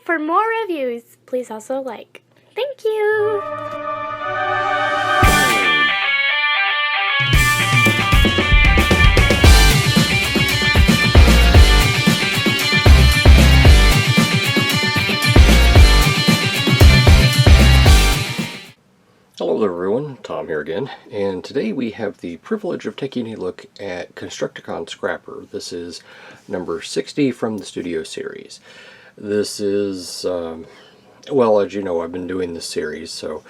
for more reviews, please also like. Thank you! Hello there everyone, Tom here again, and today we have the privilege of taking a look at Constructicon Scrapper. This is number 60 from the Studio series. This is, well, as you know, I've been doing this series, so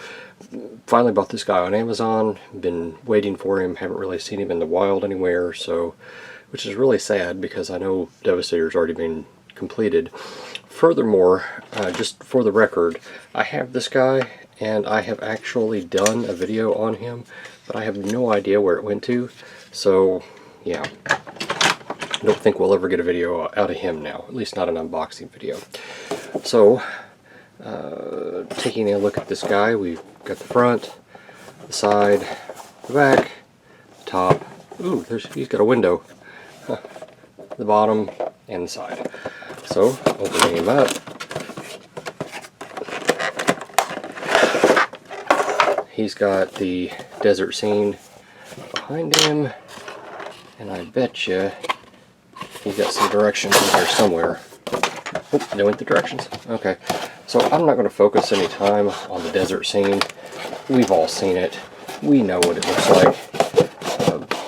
finally bought this guy on Amazon, been waiting for him, haven't really seen him in the wild anywhere, so, which is really sad because I know Devastator's already been completed. Furthermore, just for the record, I have this guy, and I have actually done a video on him, but I have no idea where it went to, so yeah, I don't think we'll ever get a video out of him now, at least not an unboxing video. So, taking a look at this guy, we've got the front, the side, the back, the top, ooh, he's got a window, the bottom, and the side. So, opening him up, he's got the desert scene behind him, and I bet you he's got some directions in there somewhere. Oh, they went the directions. Okay, so I'm not going to focus any time on the desert scene. We've all seen it. We know what it looks like.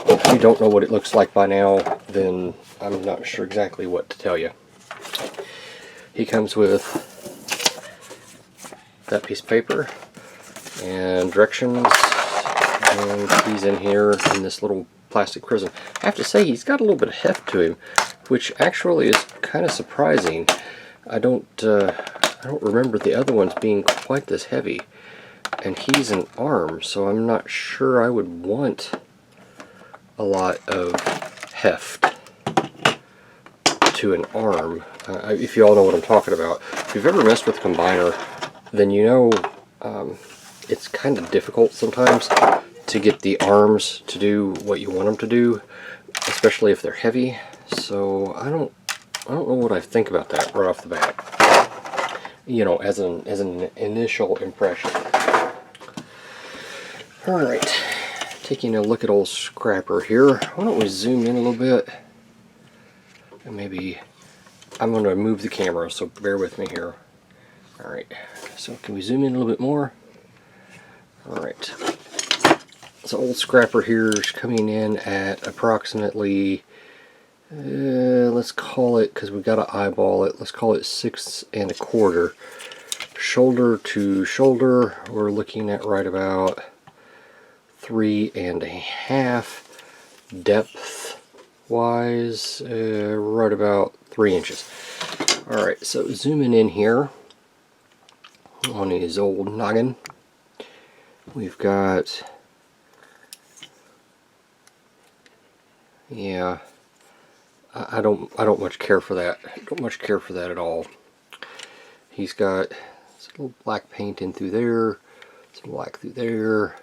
If you don't know what it looks like by now, then I'm not sure exactly what to tell you. He comes with that piece of paper and directions, and he's in here in this little plastic prison. I have to say, he's got a little bit of heft to him, which actually is kind of surprising. I don't remember the other ones being quite this heavy, and he's an arm, so I'm not sure I would want a lot of heft to an arm. If you all know what I'm talking about. If you've ever messed with a combiner, then you know it's kind of difficult sometimes to get the arms to do what you want them to do, especially if they're heavy. So I don't know what I think about that right off the bat. You know, as an initial impression. All right, taking a look at old Scrapper here. Why don't we zoom in a little bit? And maybe I'm going to move the camera, so bear with me here. All right, so can we zoom in a little bit more? Alright, so old Scrapper here is coming in at approximately, let's call it, because we've got to eyeball it, let's call it 6 1/4. Shoulder to shoulder, we're looking at right about 3 1/2. Depth wise, right about 3 inches. Alright, so zooming in here on his old noggin. We've got, yeah, I don't much care for that. Don't much care for that at all. He's got some little black paint in through there, some black through there, a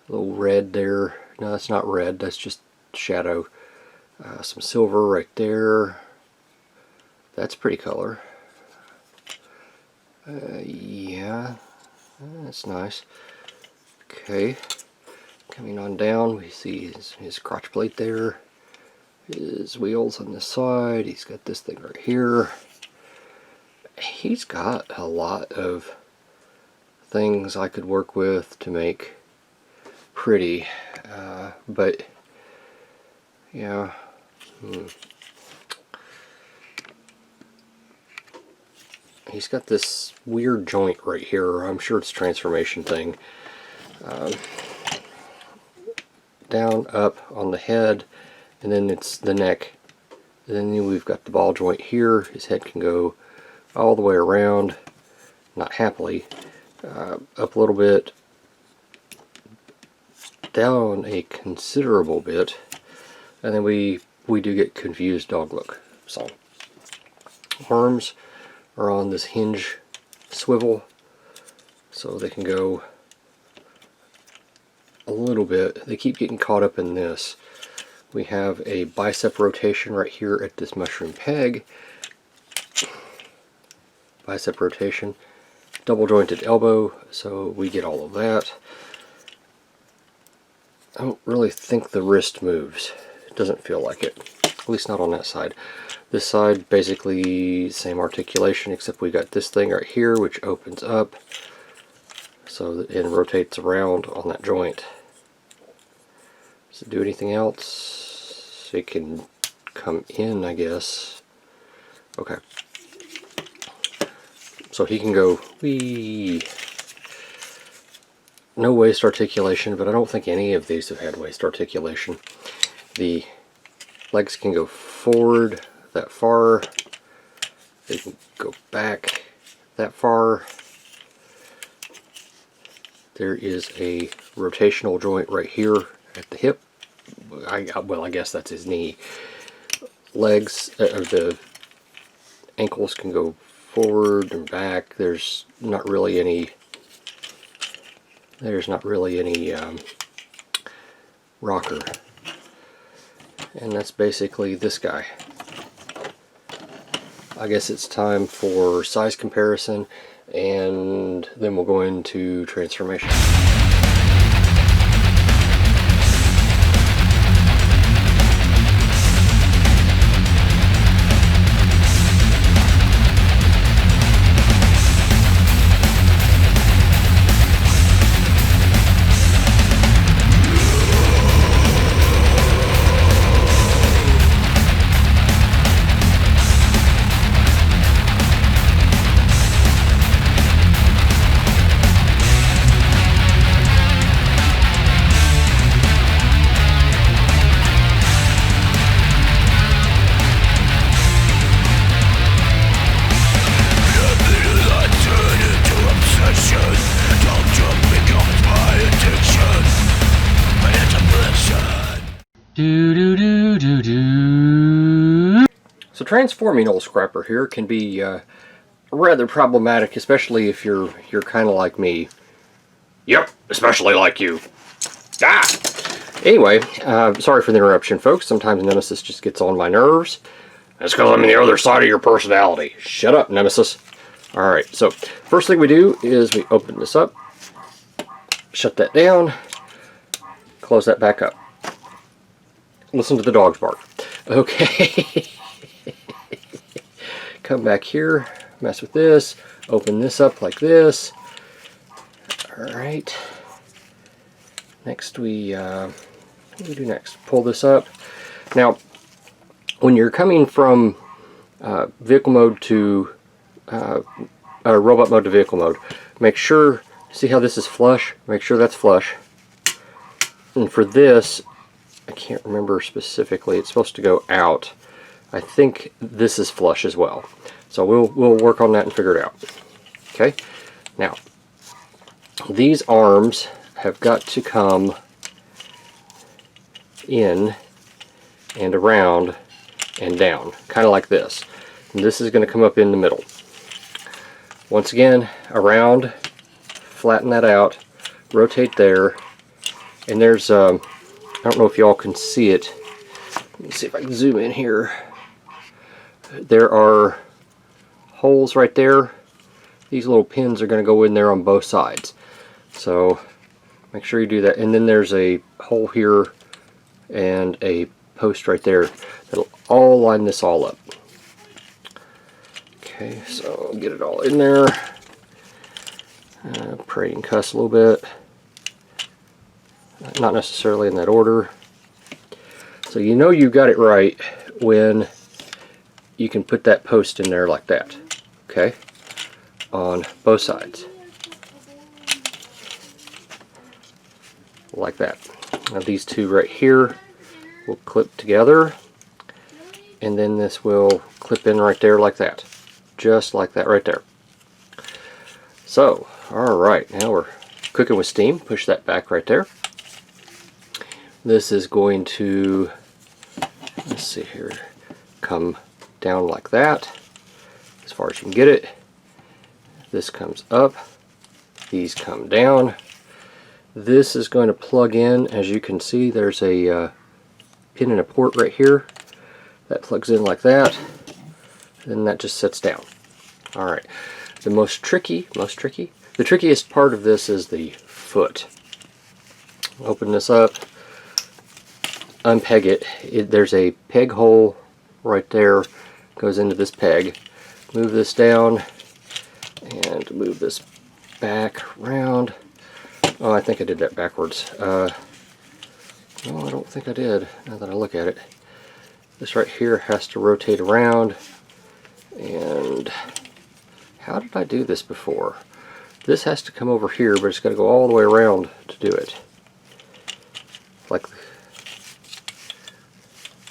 little red there. No, that's not red. That's just shadow. Some silver right there. That's pretty color. Yeah. That's nice. Okay, coming on down, we see his crotch plate there, his wheels on this side, he's got this thing right here. He's got a lot of things I could work with to make pretty, but yeah. He's got this weird joint right here. I'm sure it's a transformation thing. Down, up on the head, and then it's the neck. And then we've got the ball joint here. His head can go all the way around, not happily, up a little bit, down a considerable bit, and then we do get confused dog look. So, arms are on this hinge swivel, so they can go a little bit. They keep getting caught up in this. We have a bicep rotation right here at this mushroom peg, bicep rotation. Double jointed elbow, so we get all of that. I don't really think the wrist moves. It doesn't feel like it, at least not on that side. This side, basically same articulation, except we got this thing right here which opens up so that it rotates around on that joint. Does it do anything else? It can come in, I guess. Okay. So he can go wee. No waist articulation, but I don't think any of these have had waist articulation. The legs can go forward that far. They can go back that far. There is a rotational joint right here at the hip. Well, I guess that's his knee. Legs, the ankles can go forward and back. There's not really any rocker, and that's basically this guy. I guess it's time for size comparison, and then we'll go into transformation. So transforming Old Scrapper here can be rather problematic, especially if you're kind of like me. Yep, especially like you. Ah! Anyway, sorry for the interruption, folks. Sometimes Nemesis just gets on my nerves. That's because I'm on the other side of your personality. Shut up, Nemesis. Alright, so first thing we do is we open this up, shut that down, close that back up. Listen to the dogs bark. Okay. Come back here, mess with this, open this up like this. Alright. Next what do we do next? Pull this up. Now, when you're coming from vehicle mode to robot mode to vehicle mode, make sure, see how this is flush? Make sure that's flush. And for this, I can't remember specifically, it's supposed to go out. I think this is flush as well. So we'll work on that and figure it out. Okay? Now, these arms have got to come in and around and down, kind of like this. And this is going to come up in the middle. Once again, around, flatten that out, rotate there, and there's, I don't know if y'all can see it. Let me see if I can zoom in here. There are holes right there. These little pins are going to go in there on both sides. So make sure you do that. And then there's a hole here and a post right there that'll all line this all up. Okay, so get it all in there. Pray and cuss a little bit. Not necessarily in that order. So you know you got it right when you can put that post in there like that. Okay? On both sides. Like that. Now these two right here will clip together, and then this will clip in right there like that. Just like that right there. So, alright, now we're cooking with steam. Push that back right there. This is going to, let's see here, come down like that, as far as you can get it. This comes up, these come down. This is going to plug in, as you can see, there's a pin and a port right here. That plugs in like that, then that just sits down. Alright, the trickiest part of this is the foot. Open this up, unpeg it. There's a peg hole right there, goes into this peg. Move this down and move this back around. Oh, I think I did that backwards. No, I don't think I did, now that I look at it. This right here has to rotate around, and how did I do this before? This has to come over here, but it's got to go all the way around to do it. Like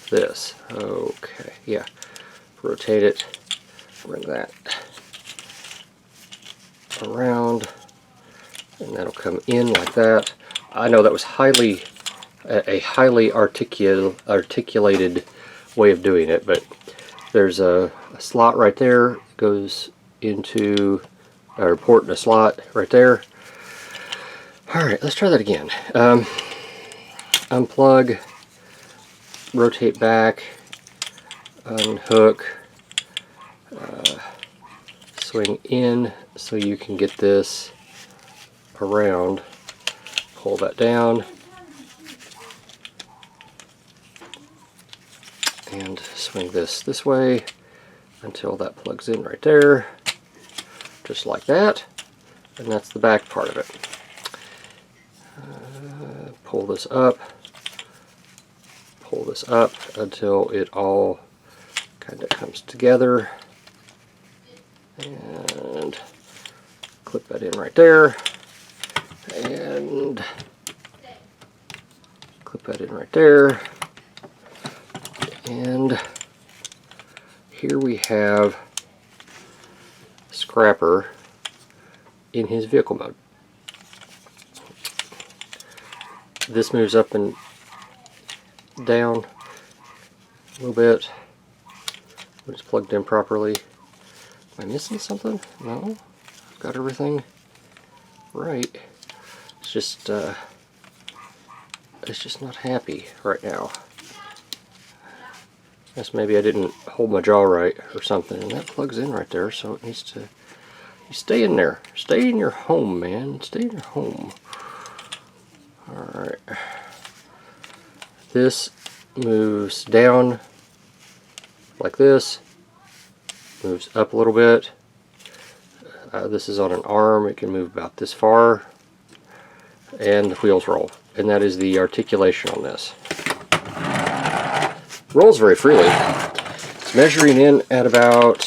this. Okay, yeah. Rotate it, bring that around, and that'll come in like that. I know that was a highly articulated way of doing it, but there's a slot right there, goes into a port and a slot right there. Alright, let's try that again. Unplug, rotate back, unhook, swing in so you can get this around, pull that down, and swing this way until that plugs in right there, just like that, and that's the back part of it. Pull this up until it all kind of comes together, and clip that in right there, and clip that in right there, and here we have Scrapper in his vehicle mode. This moves up and down a little bit when it's plugged in properly. Am I missing something? No, I've got everything right. It's just not happy right now. Guess maybe I didn't hold my jaw right or something, and that plugs in right there, so it needs to. You stay in there. Stay in your home, man. Stay in your home. Alright. This moves down like this. Moves up a little bit. This is on an arm. It can move about this far. And the wheels roll. And that is the articulation on this. Rolls very freely. It's measuring in at about,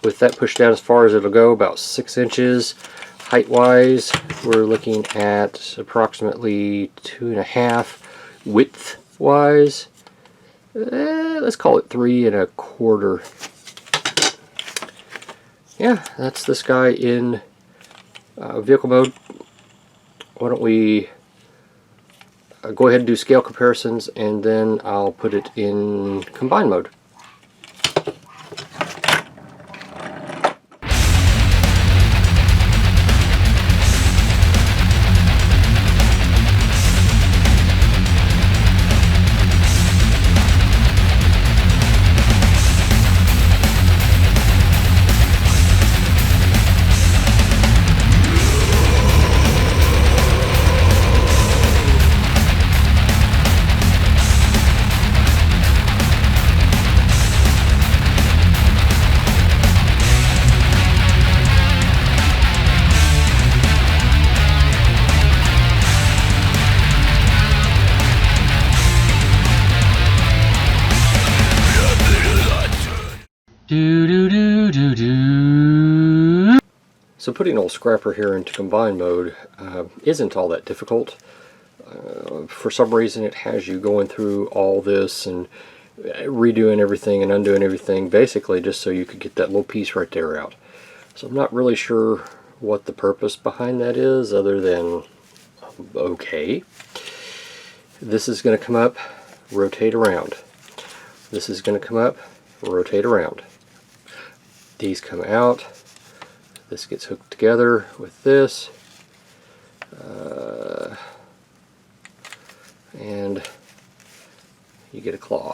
with that pushed down as far as it'll go, about 6 inches. Height wise, we're looking at approximately 2.5. Width wise, let's call it 3 1/4. Yeah, that's this guy in vehicle mode. Why don't we go ahead and do scale comparisons, and then I'll put it in combine mode. So putting old Scrapper here into combine mode isn't all that difficult. For some reason it has you going through all this and redoing everything and undoing everything, basically just so you could get that little piece right there out. So I'm not really sure what the purpose behind that is, other than, okay, this is going to come up, rotate around. This is going to come up, rotate around. These come out. This gets hooked together with this, and you get a claw.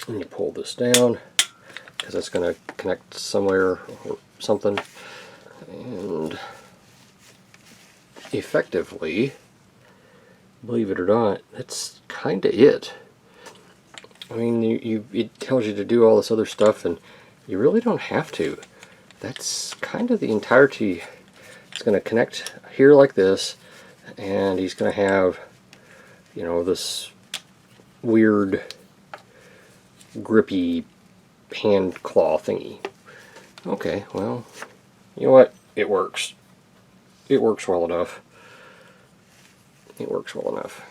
And you pull this down, because it's going to connect somewhere or something. And effectively, believe it or not, that's kind of it. I mean, it tells you to do all this other stuff, and you really don't have to. That's kind of the entirety. It's going to connect here like this, and he's going to have, you know, this weird grippy hand claw thingy. Okay, well, you know what? It works. It works well enough. It works well enough.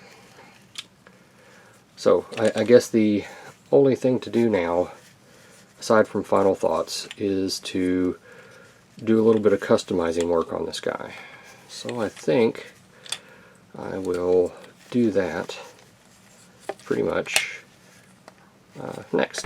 So, I guess the only thing to do now, aside from final thoughts, is to do a little bit of customizing work on this guy. So I think I will do that pretty much next.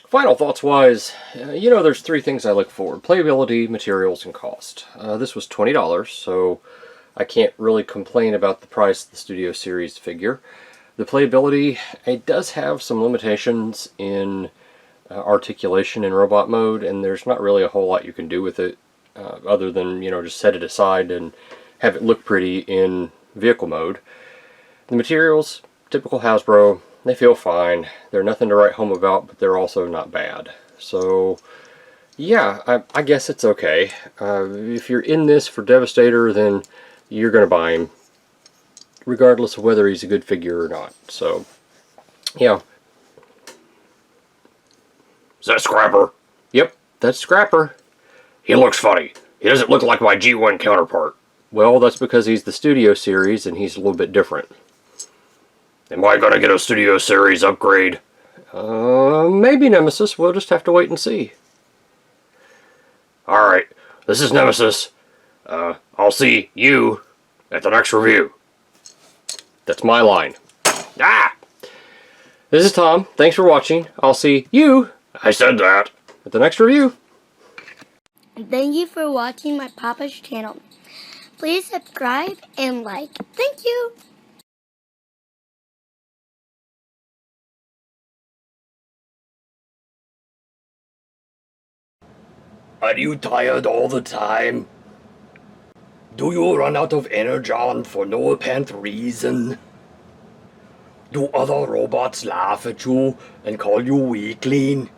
Final thoughts wise, you know, there's three things I look for: playability, materials, and cost. This was $20, so I can't really complain about the price of the Studio Series figure. The playability, it does have some limitations in articulation in robot mode, and there's not really a whole lot you can do with it other than, you know, just set it aside and have it look pretty in vehicle mode. The materials, typical Hasbro, they feel fine. They're nothing to write home about, but they're also not bad. So, yeah, I guess it's okay. If you're in this for Devastator, then you're going to buy him, regardless of whether he's a good figure or not. So, yeah. Is that Scrapper? Yep, that's Scrapper. He looks funny. He doesn't look like my G1 counterpart. Well, that's because he's the Studio Series, and he's a little bit different. Am I gonna get a Studio Series upgrade? Maybe, Nemesis. We'll just have to wait and see. Alright, this is Nemesis. I'll see you at the next review. That's my line. Ah! This is Tom. Thanks for watching. I'll see you I said that. at the next review. And thank you for watching my Papa's channel. Please subscribe and like. Thank you. Are you tired all the time? Do you run out of energon for no apparent reason? Do other robots laugh at you and call you weakling?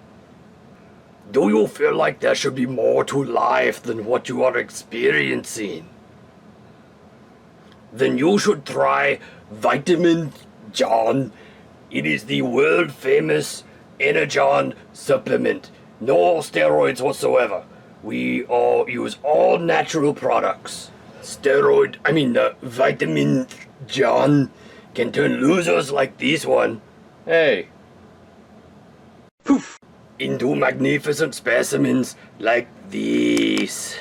Do you feel like there should be more to life than what you are experiencing? Then you should try Vitamin John. It is the world famous Energon supplement. No steroids whatsoever. We all use all natural products. Vitamin John can turn losers like this one Hey. poof, into magnificent specimens like these.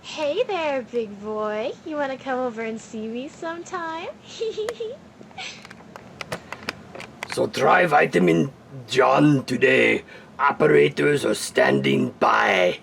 Hey there, big boy. You want to come over and see me sometime? So try Vitamin John today. Operators are standing by.